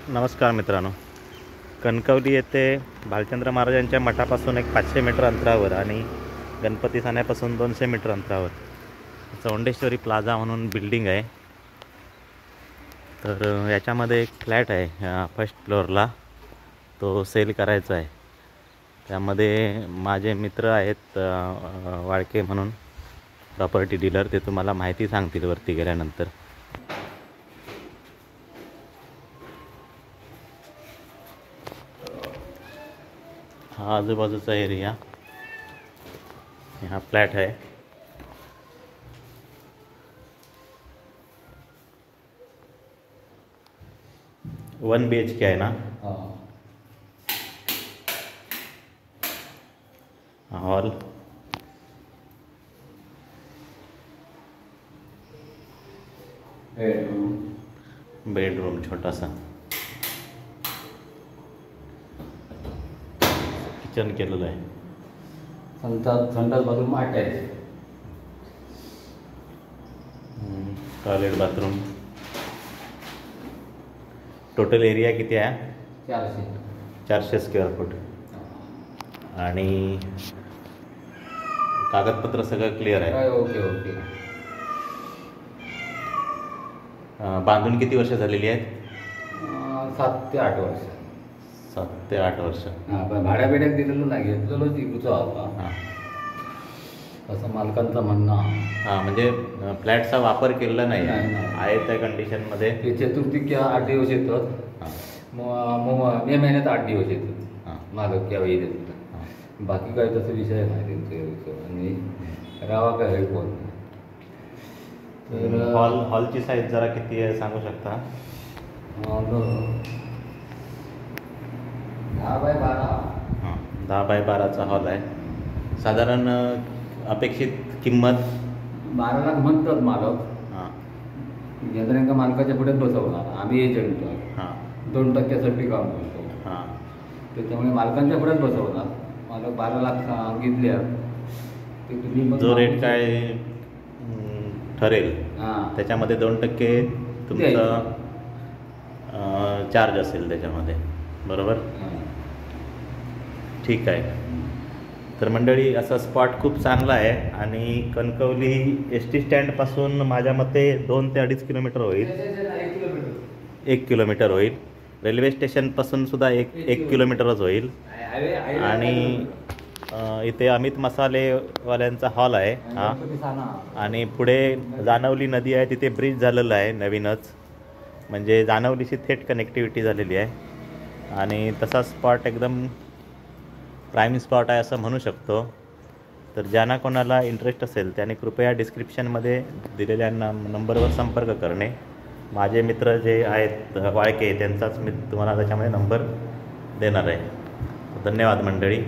नमस्कार मित्रांनो, कणकवली येथे भालचंद्र महाराजांच्या मठापासून एक 500 मीटर अंतरावर आणि गणपती साण्यापासून 200 मीटर अंतरावर चौंडेश्वरी प्लाझा म्हणून बिल्डिंग आहे. तर याच्यामध्ये एक फ्लॅट आहे फर्स्ट फ्लोअरला, तो सेल करायचा आहे. त्यामध्ये माझे मित्र आहेत वाळके म्हणून प्रॉपर्टी डीलर, ते तुम्हाला माहिती सांगतील वरती गेल्यानंतर. हा आजूबाजूचा एरिया, हा फ्लॅट आहे. वन BHK आहे ना. हॉल, बेडरूम छोटासा, किचन केलेलं आहे. संडास bathroom attach, toilet bathroom. Total area किती आहे? 400 स्क्वेअर फूट. आणि कागदपत्र सगळं क्लिअर आहे. ओके. बांधून किती वर्ष झालेली आहेत? 7 ते 8 वर्ष. 7 ते 8 वर्ष. पण भाड्या पेट्यात दिलेलं नाही, घेतलेलं इकूचा होता. हां, असं मालकांचं म्हणणं. म्हणजे फ्लॅटचा वापर केलेला नाही नाही. आहे त्या कंडिशनमध्ये. हे चतुर्थी 8 दिवस येतात. मे महिन्यात 8 दिवस येतात. मालक केव्हा येतात. बाकी काय तसं विषय नाही त्यांचं. आणि रावा काय हे कोण. तर हॉलची साईज जरा किती आहे सांगू शकता? 10 बाय 12. 10 बाय 12चा हॉल आहे. साधारण अपेक्षित किंमत 12 लाख म्हणतात मालक. यंत्रणा मालकाच्या पुढे बसवणार. आम्ही एजंट 2% काम करतो. त्याच्यामुळे मालकांच्या पुढेच बसवणार. मालक 12 लाख सांगितले. ते तुम्ही जो रेट काय ठरेल त्याच्यामध्ये 2% तुमचं चार्ज असेल त्याच्यामध्ये, बरोबर? ठीक आहे. तर मंडळी, असा स्पॉट खूप चांगला आहे आणि कणकवली ST स्टँडपासून माझ्या मते 2 ते 2.5 किलोमीटर होईल. 1 किलोमीटर होईल. रेल्वे स्टेशनपासून सुद्धा 1 किलोमीटरच होईल. आणि इथे अमित मसालेवाल्यांचा हॉल आहे हा. आणि पुढे जानवली नदी आहे, तिथे ब्रिज झालेला आहे नवीनच, म्हणजे जानवलीशी थेट कनेक्टिव्हिटी झालेली आहे. आणि तसा स्पॉट एकदम प्राईम स्पॉट आहे असं म्हणू शकतो. तर ज्यांना कोणाला इंटरेस्ट असेल त्याने कृपया डिस्क्रिप्शनमध्ये दिलेल्या नंबरवर संपर्क करणे. माझे मित्र जे आहेत वाळके, त्यांचाच मी तुम्हाला त्याच्यामध्ये नंबर देणार आहे. धन्यवाद मंडळी.